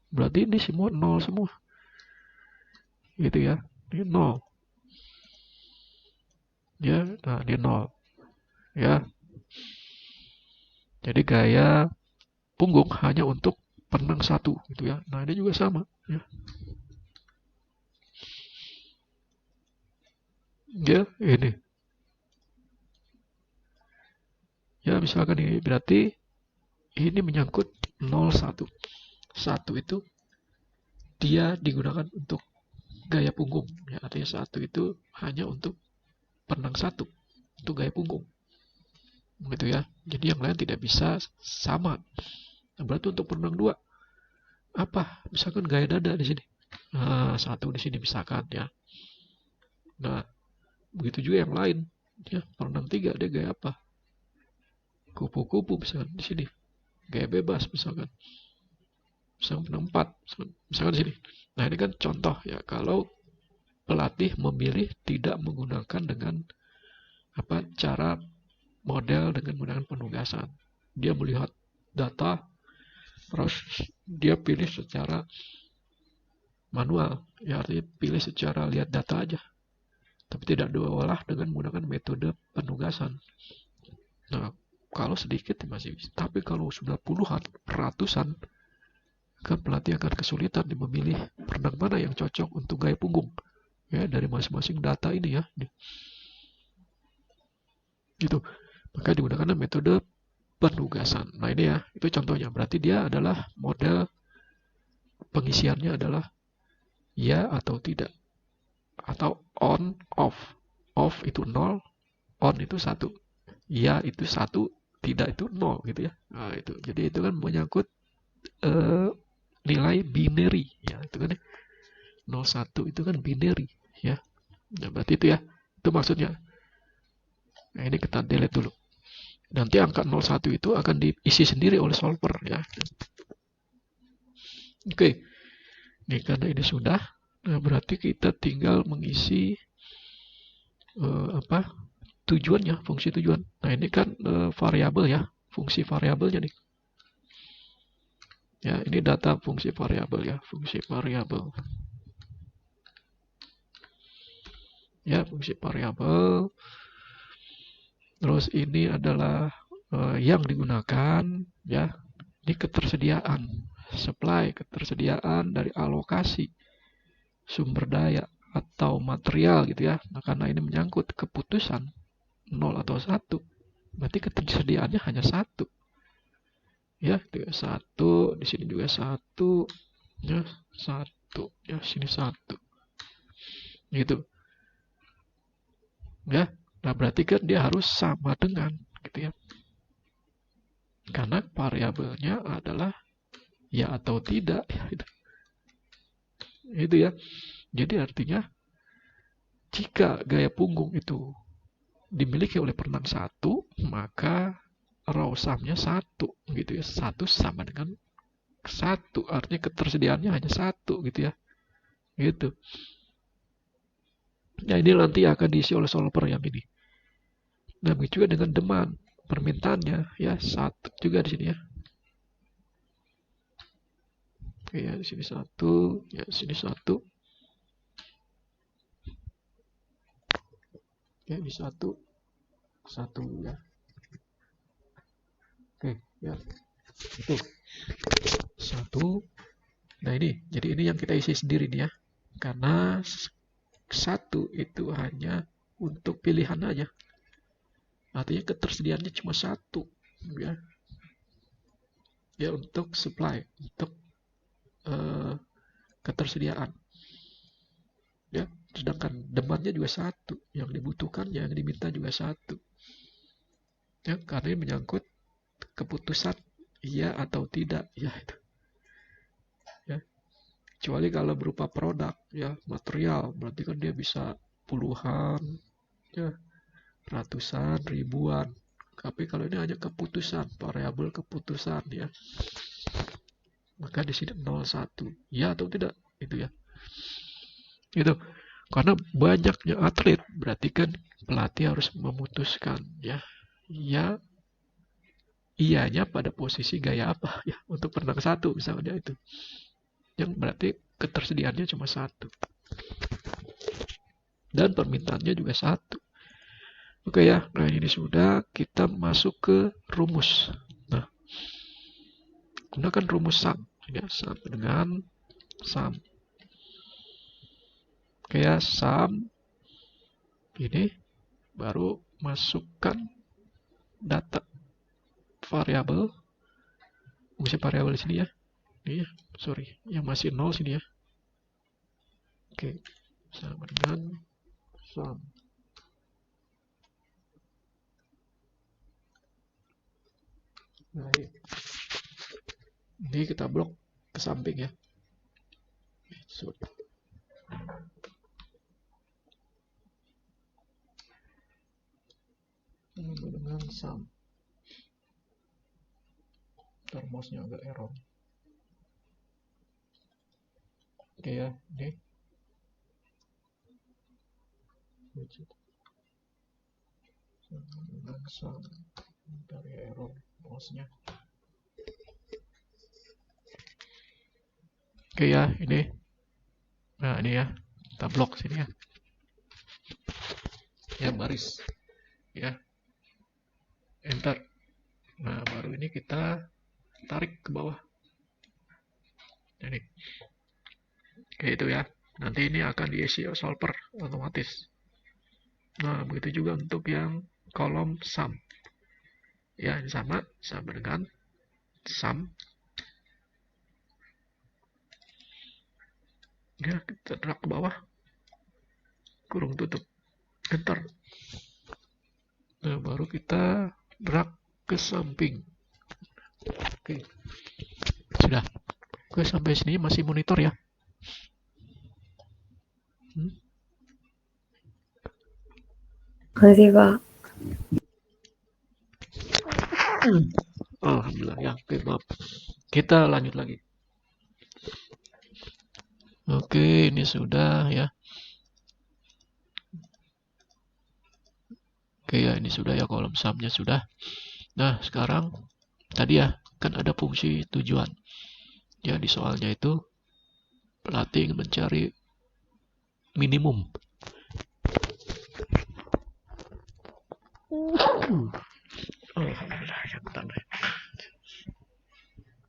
Berarti ini semua 0 semua. Gitu ya. Ini 0. Ya, nah ini 0. Ya. Jadi gaya punggung hanya untuk perenang 1 gitu ya. Nah, ini juga sama ya. Ya, ini. Ya, misalkan ini berarti ini menyangkut 0 1. 1 itu dia digunakan untuk gaya punggung ya, artinya 1 itu hanya untuk perenang 1 untuk gaya punggung. Gitu ya. Jadi yang lain tidak bisa sama. Nah, berarti untuk perenang 2 apa? Misalkan gaya dada di sini. Nah, 1 di sini misalkan ya. Nah, begitu juga yang lain. Ya, perenang 3 dia gaya apa? Kupu-kupu misalkan di sini. Gaya bebas misalkan. Misalkan perenang 4 misalkan di sini. Nah, ini kan contoh ya kalau pelatih memilih tidak menggunakan dengan cara model dengan menggunakan penugasan. Dia melihat data terus dia pilih secara manual, ya artinya pilih secara lihat data aja. Tapi tidak diolah dengan menggunakan metode penugasan. Nah, kalau sedikit masih bisa. Tapi kalau sudah puluhan, ratusan, maka pelatih akan kesulitan memilih perenang mana yang cocok untuk gaya punggung ya dari masing-masing data ini ya. Gitu. Maka digunakan metode penugasan. Nah ini ya, itu contohnya. Berarti dia adalah model pengisiannya adalah ya atau tidak. Atau on, off. Off itu 0, on itu 1. Ya itu 1, tidak itu 0 gitu ya. Nah itu. Jadi itu kan menyangkut eh, nilai binary. Ya itu kan ya. 01 itu kan binary. Ya. Nah, berarti itu ya. Itu maksudnya. Nah ini kita delete dulu. Nanti angka 01 itu akan diisi sendiri oleh solver ya. Oke, ini karena ini sudah, nah berarti kita tinggal mengisi apa tujuannya, fungsi tujuan. Nah ini kan variabel ya, fungsi variabelnya nih. Ya ini data fungsi variabel ya, fungsi variabel. Ya fungsi variabel. Terus ini adalah yang digunakan ya, ini ketersediaan, supply ketersediaan dari alokasi sumber daya atau material gitu ya. Nah, karena ini menyangkut keputusan 0 atau 1, berarti ketersediaannya hanya 1. Ya, satu, di sini juga 1, ya, 1, ya, sini 1. Gitu. Ya. Nah, berarti kan dia harus sama dengan gitu ya. Karena variabelnya adalah ya atau tidak ya itu. Itu ya. Jadi artinya jika gaya punggung itu dimiliki oleh perenang 1, maka raw sum-nya 1 gitu ya. 1 sama dengan 1, artinya ketersediaannya hanya 1 gitu ya. Gitu. Nah ini nanti akan diisi oleh solver yang ini. Nah begitu juga dengan demand, permintaannya ya 1 juga di sini ya. Oke ya di sini 1, ya di sini 1. Oke di 1, 1 ya. Oke ya. Itu 1. Nah ini, jadi ini yang kita isi sendiri nih ya. Karena 1 itu hanya untuk pilihan aja. Artinya ketersediaannya cuma 1 ya. Ya untuk supply, untuk ketersediaan. Ya, sedangkan demandnya juga 1, yang dibutuhkan, yang diminta juga 1. Ya, karena ini menyangkut keputusan iya atau tidak, ya itu. Ya, kecuali kalau berupa produk, ya material, berarti kan dia bisa puluhan, ya ratusan, ribuan. Tapi kalau ini hanya keputusan, variabel keputusan, ya. Maka di sini 01, ya atau tidak, itu ya. Itu karena banyaknya atlet berarti kan pelatih harus memutuskan ya ya iyanya pada posisi gaya apa ya untuk perenang 1 misalnya itu yang berarti ketersediaannya cuma 1 dan permintaannya juga 1. Oke ya, nah ini sudah kita masuk ke rumus. Nah, gunakan rumus sum ya, sama dengan sum. Oke ya, sum ini baru masukkan data variabel, fungsi variabel di sini ya. Ini ya, sorry, yang masih 0 sini ya. Oke, sama dengan sum. Nah, ini kita blok ke samping ya. Sorry. Sama dengan sum. Termosnya agak error. Oke ya, ini sama dengan sum dari error mouse-nya. Oke ya, ini. Nah, ini ya. Kita blok sini ya. Ya, baris. Ya. Enter. Nah, baru ini kita tarik ke bawah. Ini kayak itu ya. Nanti ini akan diisi solver otomatis. Nah, begitu juga untuk yang kolom sum. Ya, ini sama dengan sum. Ya, kita drag ke bawah, kurung tutup, enter. Nah, baru kita drag ke samping. Oke, sudah. Oke, sampai sini masih monitor ya. Makasih, Pak. Alhamdulillah ya. Oke, maaf. Kita lanjut lagi. Oke, ini sudah ya. Oke ya, ini sudah ya, kolom sumnya sudah. Nah, sekarang tadi ya, kan ada fungsi tujuan. Ya, di soalnya itu pelatih ingin mencari minimum. Alhamdulillah ya, bentar deh.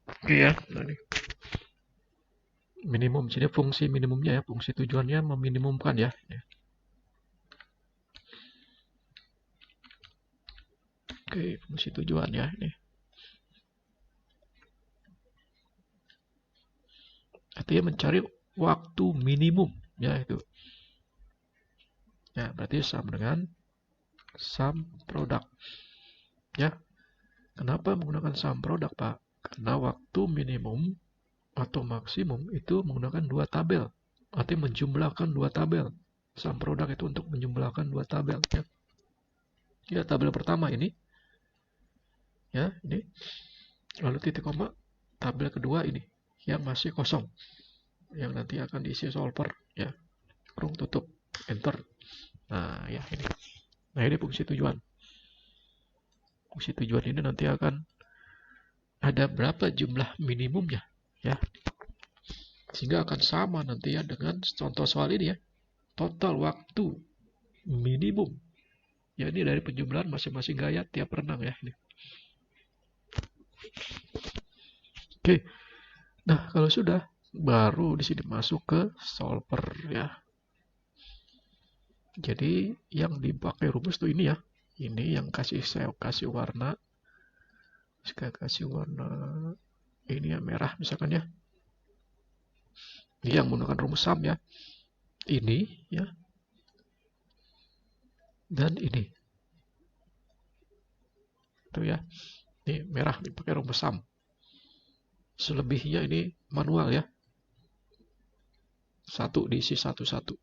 Oke ya, nah ini minimum. Jadi fungsi minimumnya ya, fungsi tujuannya meminimumkan ya. Oke, fungsi tujuan ya ini. Artinya mencari waktu minimum ya itu. Ya, berarti sama dengan sum produk. Ya, kenapa menggunakan sum produk, Pak? Karena waktu minimum atau maksimum itu menggunakan dua tabel. Artinya menjumlahkan dua tabel. Sum produk itu untuk menjumlahkan dua tabel. Ya, ya tabel pertama ini. Ya, ini. Lalu titik koma. Tabel kedua ini. Yang masih kosong. Yang nanti akan diisi solver. Ya, kurung tutup. Enter. Nah, ya ini. Nah, ini fungsi tujuan. Fungsi tujuan ini nanti akan ada berapa jumlah minimumnya. Ya, sehingga akan sama nanti ya dengan contoh soal ini ya. Total waktu minimum. Ya, ini dari penjumlahan masing-masing gaya tiap renang ya. Ini. Oke. Nah, kalau sudah, baru di sini masuk ke solver ya. Jadi yang dipakai rumus tuh ini ya. Ini yang saya kasih warna. Saya kasih warna ini ya, merah misalkan ya. Ini yang menggunakan rumus sum ya. Ini ya. Dan ini. Tuh ya. Ini merah dipakai rumus sum. Selebihnya ini manual ya. Satu diisi satu-satu.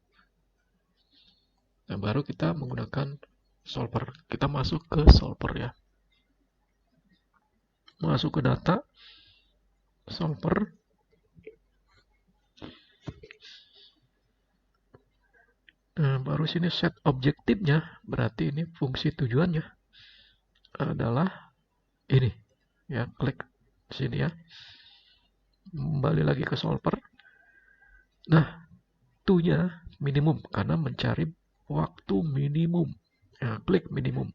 Nah, baru kita menggunakan solver. Kita masuk ke solver ya. Masuk ke data, solver. Nah, baru sini set objektifnya. Berarti ini fungsi tujuannya adalah ini. Ya, klik sini ya. Kembali lagi ke solver. Nah, to-nya minimum karena mencari waktu minimum. Ya, klik minimum.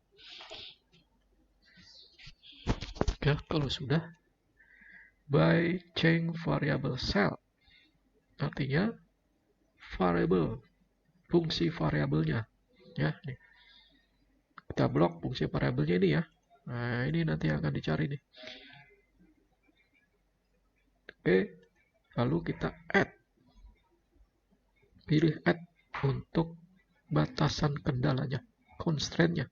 Ya, kalau sudah, by change variable cell. Artinya variable, fungsi variabelnya. Ya, nih. Kita blok fungsi variabelnya ini ya. Nah, ini nanti akan dicari nih. Oke, lalu kita add. Pilih add untuk batasan kendalanya, constraint-nya.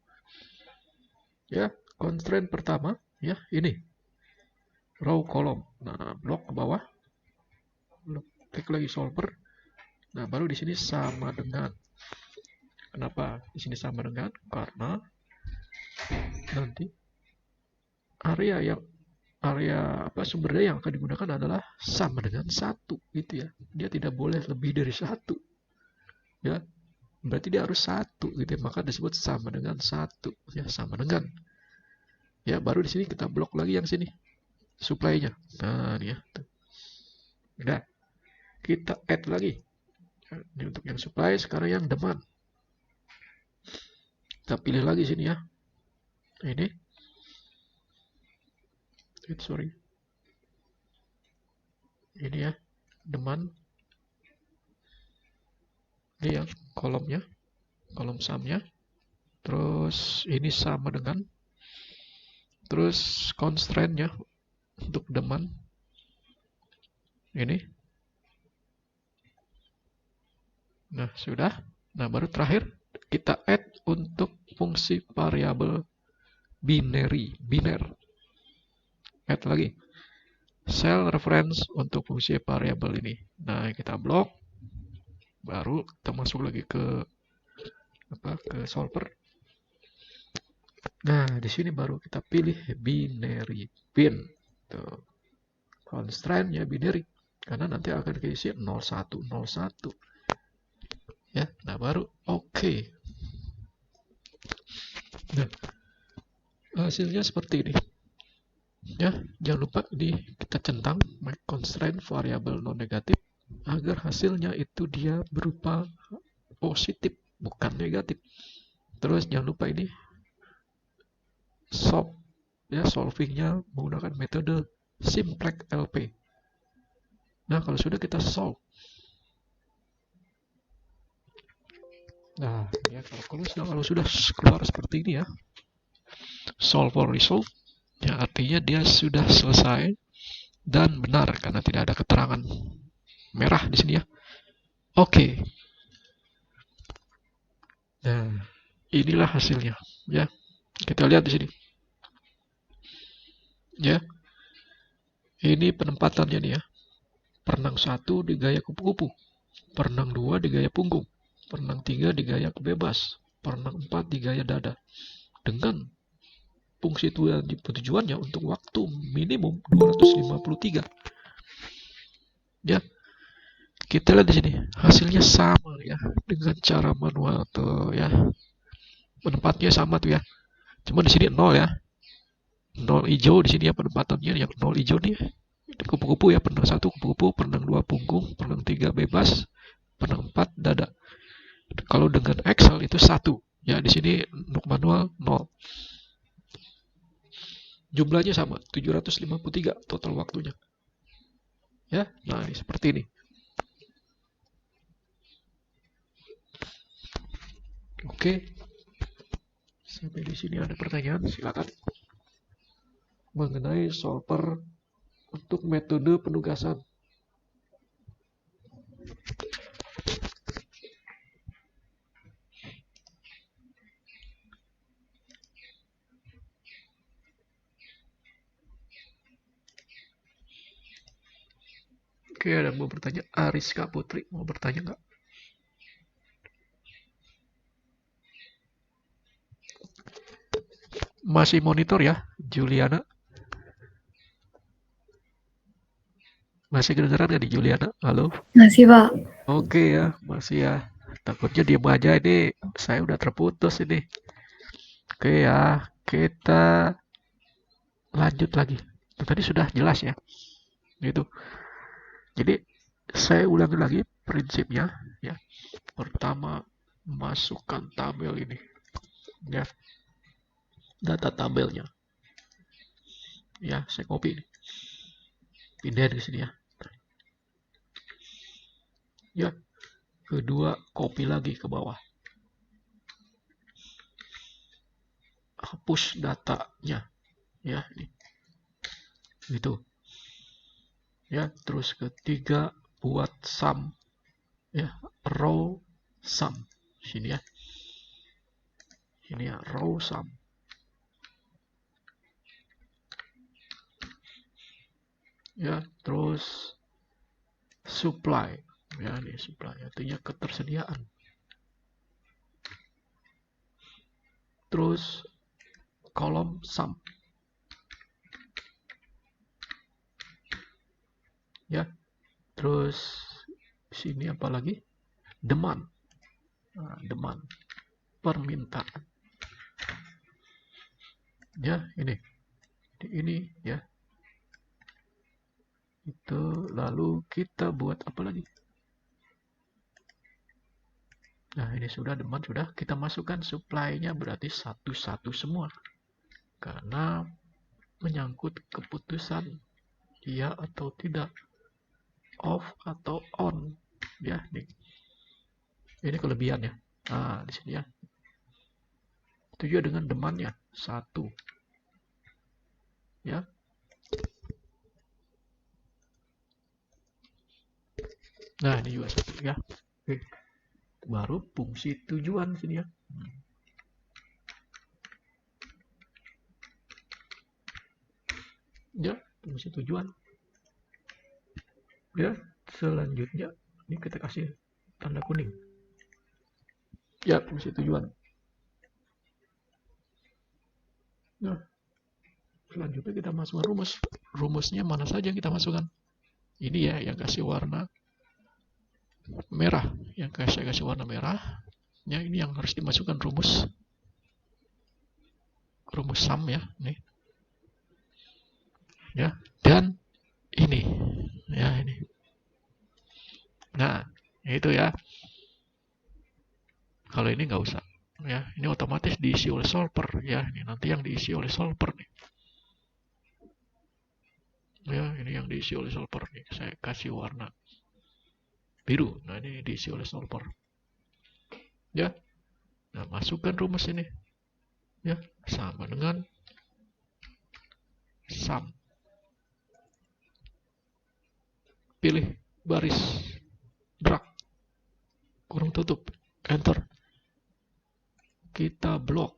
Ya, constraint pertama ya ini. Row column. Nah, blok ke bawah. Klik lagi solver. Nah, baru di sini sama dengan. Kenapa di sini sama dengan? Karena nanti area sumber daya yang akan digunakan adalah sama dengan satu gitu ya. Dia tidak boleh lebih dari satu. Ya, berarti dia harus satu gitu ya. Maka disebut sama dengan satu ya, sama dengan. Ya, baru di sini kita blok lagi yang sini supply-nya. Nah, ini ya. Udah. Kita add lagi. Ini untuk yang supply, sekarang yang demand. Kita pilih lagi sini ya. Ini. Sorry. Ini ya. demand, ini yang kolomnya, kolom sumnya. Terus ini sama dengan, terus constraint-nya untuk demand ini. Nah, sudah. Nah, baru terakhir kita add untuk fungsi variabel biner. Add lagi cell reference untuk fungsi variabel ini. Nah, kita blok, baru kita masuk lagi ke solver. Nah, di sini baru kita pilih binary bin. Tuh. Constraint-nya binary karena nanti akan keisi 0101. Ya, nah baru oke. Nah, hasilnya seperti ini. Ya, jangan lupa kita centang make constraint variable non negatif agar hasilnya itu dia berupa positif, bukan negatif. Terus jangan lupa ini solvingnya menggunakan metode simplex LP. Nah, kalau sudah kita solve. Nah, ya kalau sudah keluar seperti ini ya, solve for result, ya artinya dia sudah selesai dan benar karena tidak ada keterangan merah di sini ya. Oke. Nah, inilah hasilnya ya. Kita lihat di sini. Ya. Ini penempatannya nih ya. Perenang 1 di gaya kupu-kupu. Perenang 2 di gaya punggung. Perenang 3 di gaya bebas. Perenang 4 di gaya dada. Dengan fungsi tujuannya untuk waktu minimum 253. Ya. Kita lihat di sini, hasilnya sama ya dengan cara manual tuh ya. Penempatnya sama tuh ya. Cuma di sini 0 ya. 0 hijau di sini ya penempatannya, yang 0 hijau nih kupu-kupu ya, perenang 1 kupu-kupu, perenang 2 punggung, perenang 3 bebas, perenang 4 dada. Kalau dengan Excel itu 1. Ya, di sini untuk manual 0. Jumlahnya sama, 753 total waktunya. Ya, nah ini seperti ini. Oke. Sampai di sini ada pertanyaan, silakan. Mengenai solver untuk metode penugasan. Oke, ada yang mau bertanya? Ariska Putri mau bertanya nggak? Masih monitor ya, Juliana? Masih kedengeran nggak di Juliana? Halo? Masih, Pak. Oke ya, masih ya. Takutnya diem aja ini, saya udah terputus ini. Oke ya, kita lanjut lagi. Tadi sudah jelas ya, gitu. Jadi saya ulangi lagi prinsipnya ya. Pertama, masukkan tabel ini ya, data tabelnya ya. Saya copy ini, pindahin ke sini ya. Ya, kedua copy lagi ke bawah, hapus datanya ya, ini gitu ya. Terus ketiga, buat sum ya, row sum sini ya, ini ya, row sum ya. Terus supply ya, ini supply artinya ketersediaan. Terus kolom sum ya. Terus sini apa lagi, demand. Nah, demand permintaan ya, ini ya. Itu lalu kita buat apa lagi? Nah, ini sudah demand, sudah kita masukkan supply-nya, berarti satu-satu semua karena menyangkut keputusan iya atau tidak off atau on. Ya, ini kelebihan ya. Nah, di sini ya. Itu juga dengan demannya 1. Ya. Nah, ini juga 1 ya. Oke. Baru fungsi tujuan sini ya. Ya, fungsi tujuan. Ya, selanjutnya ini kita kasih tanda kuning. Ya, fungsi tujuan. Nah, selanjutnya kita masukkan rumus. Rumusnya mana saja kita masukkan. Ini ya yang kasih warna merah. Yang saya kasih warna merah. Ya, ini yang harus dimasukkan rumus. Rumus sum ya. Nih. Ya, dan ini. Ya, ini. Nah, itu ya. Kalau ini nggak usah. Ya, ini otomatis diisi oleh solver ya. Ini nanti yang diisi oleh solver nih. Ya, ini yang diisi oleh solver nih. Saya kasih warna biru. Nah, ini diisi oleh solver. Ya. Nah, masukkan rumus ini. Ya, sama dengan sum. Pilih baris, drag, kurung tutup, enter. Kita blok.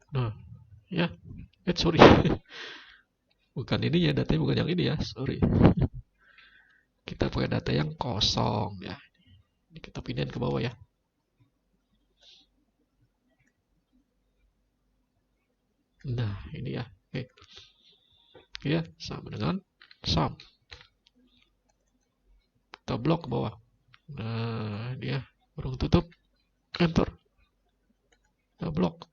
Nah, ya. Sorry. Bukan ini ya, datanya bukan yang ini ya. Sorry. Kita pakai data yang kosong ya. Ini kita pindahin ke bawah ya. Nah, ini ya. Oke. Ya, sama dengan sum. Kita blok ke bawah. Nah, dia kurung tutup, enter. Kita blok.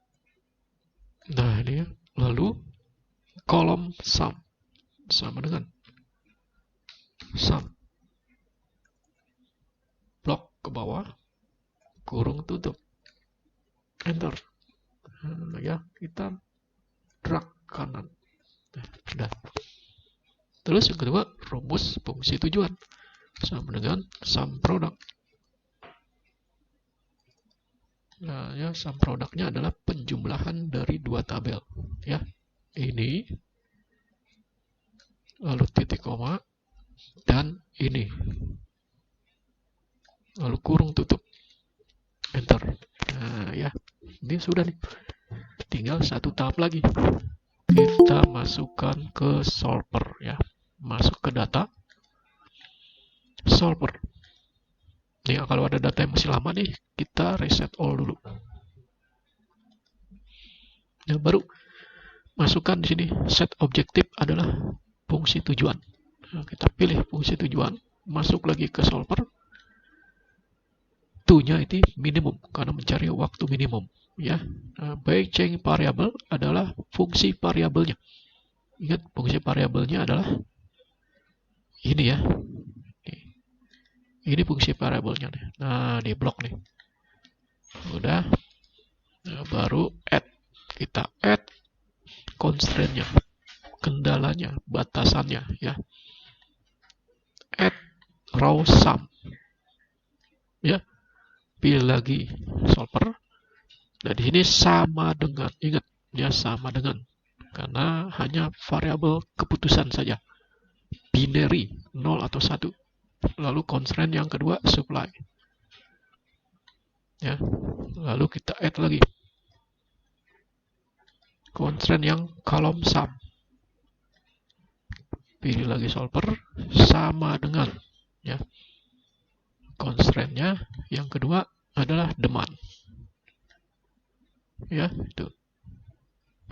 Nah, ini ya. Lalu kolom sum sama dengan sum. Blok ke bawah, kurung tutup, enter. Nah, ya, kita drag kanan. Nah, sudah. Terus yang kedua, rumus fungsi tujuan sama dengan sum product. Nah, ya, sum produknya adalah penjumlahan dari dua tabel. Ya, ini, lalu titik koma, dan ini. Lalu kurung tutup, enter. Nah, ya, ini sudah nih. Tinggal satu tahap lagi. Kita masukkan ke solver ya. Masuk ke data, solver. Nih, kalau ada data yang masih lama nih, kita reset all dulu. Ya, baru masukkan di sini set objektif adalah fungsi tujuan. Nah, kita pilih fungsi tujuan, masuk lagi ke solver. To-nya itu minimum karena mencari waktu minimum ya. Nah, by change variable adalah fungsi variabelnya. Ingat fungsi variabelnya adalah ini ya. Ini fungsi variabelnya nih. Nah, di blok nih. Udah. Nah, baru add. Kita add constraint-nya, kendalanya, batasannya ya. Add row sum. Ya. Pilih lagi solver. Dan di sini sama dengan, ingat ya, sama dengan, karena hanya variabel keputusan saja, binary 0 atau 1. Lalu constraint yang kedua supply ya. Lalu kita add lagi constraint yang column sum. Pilih lagi solver, sama dengan ya. Constraint-nya yang kedua adalah demand ya. Itu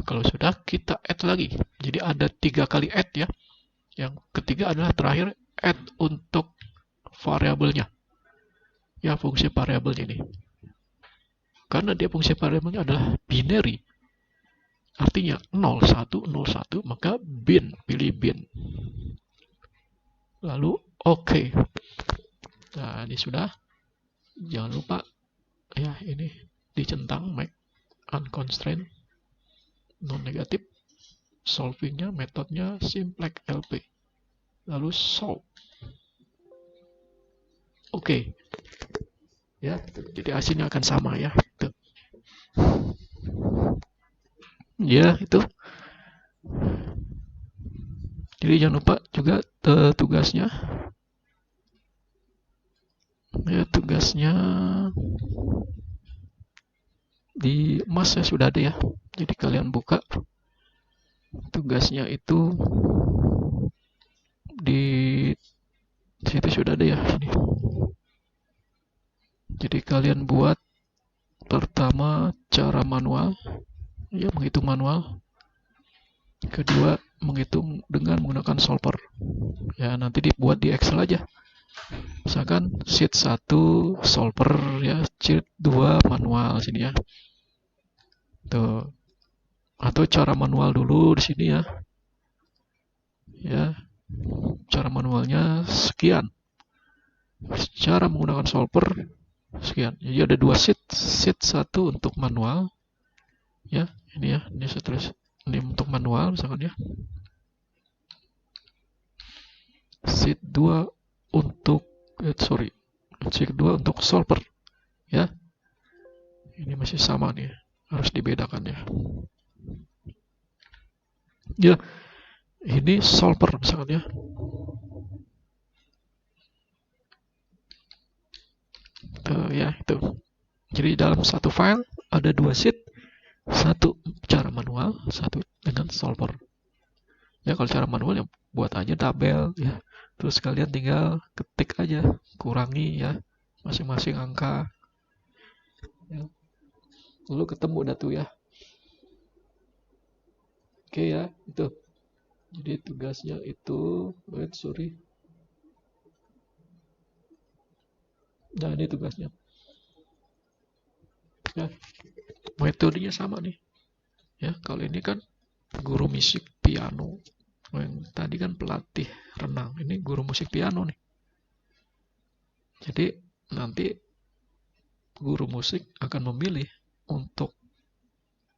kalau sudah, kita add lagi. Jadi ada 3 kali add ya. Yang ketiga adalah terakhir add untuk variabelnya ya, fungsi variabelnya ini. Karena dia fungsi variabelnya adalah binary, artinya 0, 1, 0, 1, maka bin, pilih bin. Lalu oke. Nah, ini sudah. Jangan lupa ya, ini dicentang make unconstrained non negatif. Solvingnya metodenya simplex LP. Lalu solve. Oke, ya. Jadi hasilnya akan sama ya. Tuh. Ya, itu. Jadi jangan lupa juga tugasnya. Ya, tugasnya di Mas ya sudah ada ya. Jadi kalian buka tugasnya itu di situ sudah ada ya. Ini. Jadi kalian buat pertama cara manual, ya menghitung manual. Kedua menghitung dengan menggunakan solver. Ya nanti dibuat di Excel aja. Misalkan sheet 1 solver ya, sheet 2 manual sini ya. Tuh. Atau cara manual dulu di sini ya. Ya, cara manualnya sekian. Cara menggunakan solver sekian. Jadi ada dua sheet, sheet 1 untuk manual ya. Ini ya, ini seterus ini untuk manual misalkan ya. Sheet 2 untuk sheet 2 untuk solver ya. Ini masih sama nih, harus dibedakan ya. Ya, ini solver misalkan ya. Tuh ya, itu. Jadi dalam satu file ada dua sheet, satu cara manual, satu dengan solver. Ya kalau cara manual ya buat aja tabel ya. Terus kalian tinggal ketik aja, kurangi ya masing-masing angka. Ya. Lalu ketemu dah tuh ya. Oke ya, itu. Jadi tugasnya itu, sorry. Nah ini tugasnya. Ya, metodenya sama nih. Ya, kalau ini kan guru musik piano. Yang tadi kan pelatih renang. Ini guru musik piano nih. Jadi nanti guru musik akan memilih untuk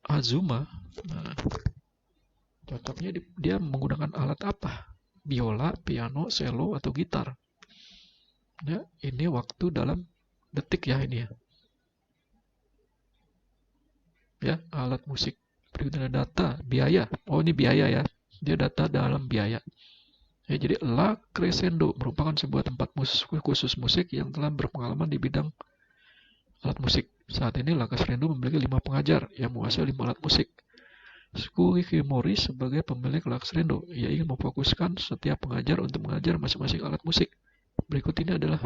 Azuma. Nah, cocoknya dia menggunakan alat apa? Biola, piano, cello, atau gitar. Ya, ini waktu dalam detik ya ini ya. Ya, alat musik. Berikutnya data, biaya. Oh, ini biaya ya. Dia data dalam biaya. Ya, jadi La Crescendo merupakan sebuah tempat khusus musik yang telah berpengalaman di bidang alat musik. Saat ini La Crescendo memiliki 5 pengajar yang menguasai 5 alat musik. Shuki Mori sebagai pemilik La Crescendo, ia ingin memfokuskan setiap pengajar untuk mengajar masing-masing alat musik. Berikut ini adalah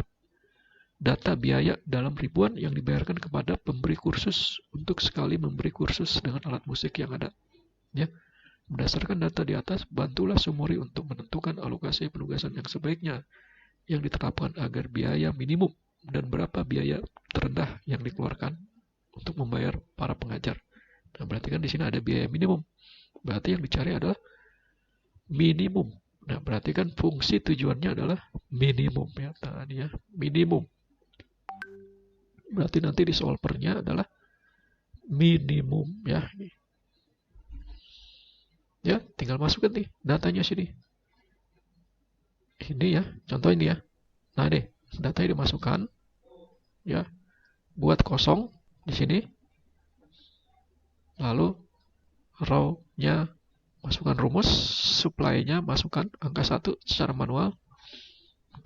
data biaya dalam ribuan yang dibayarkan kepada pemberi kursus untuk sekali memberi kursus dengan alat musik yang ada. Ya, berdasarkan data di atas, bantulah Sumori untuk menentukan alokasi penugasan yang sebaiknya yang diterapkan agar biaya minimum dan berapa biaya terendah yang dikeluarkan untuk membayar para pengajar. Nah, berarti kan di sini ada biaya minimum. Berarti yang dicari adalah minimum. Nah, berarti kan fungsi tujuannya adalah minimum ya tadi ya, minimum. Berarti nanti di solvernya adalah minimum ya. Ya, tinggal masukkan nih datanya sini. Ini ya, contoh ini ya. Nah, deh, datanya dimasukkan ya. Buat kosong di sini. Lalu row-nya masukkan rumus, supply-nya masukkan angka 1 secara manual.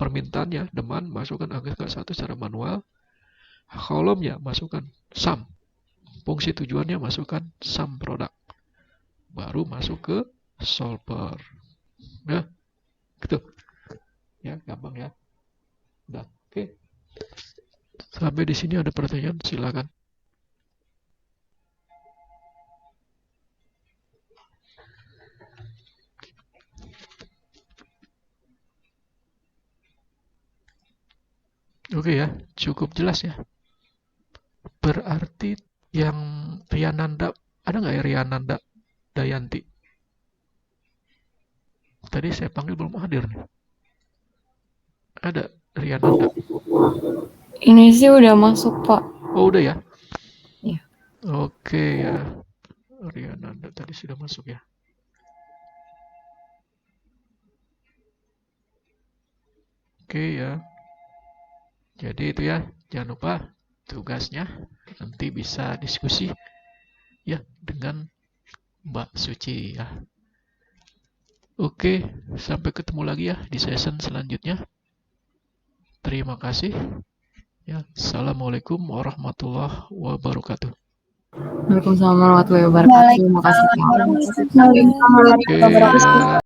Permintaannya demand masukkan angka 1 secara manual. Kolomnya masukkan sum. Fungsi tujuannya masukkan sum produk. Baru masuk ke solver. Nah, gitu. Ya, gampang ya. Udah, oke. Sampai di sini ada pertanyaan, silakan. Oke ya, cukup jelas ya. Berarti yang Riananda, ada nggak ya Riananda Dayanti? Tadi saya panggil belum hadir nih. Ada Riananda. Ini sih udah masuk, Pak. Oh udah ya? Ya. Oke ya. Riananda tadi sudah masuk ya. Oke ya. Jadi itu ya, jangan lupa tugasnya nanti bisa diskusi ya dengan Mbak Suci ya. Oke, sampai ketemu lagi ya di session selanjutnya. Terima kasih. Ya, Assalamualaikum warahmatullahi wabarakatuh. Waalaikumsalam warahmatullahi wabarakatuh. Terima kasih, Pak. Waalaikumsalam warahmatullahi Oke, wabarakatuh. dah.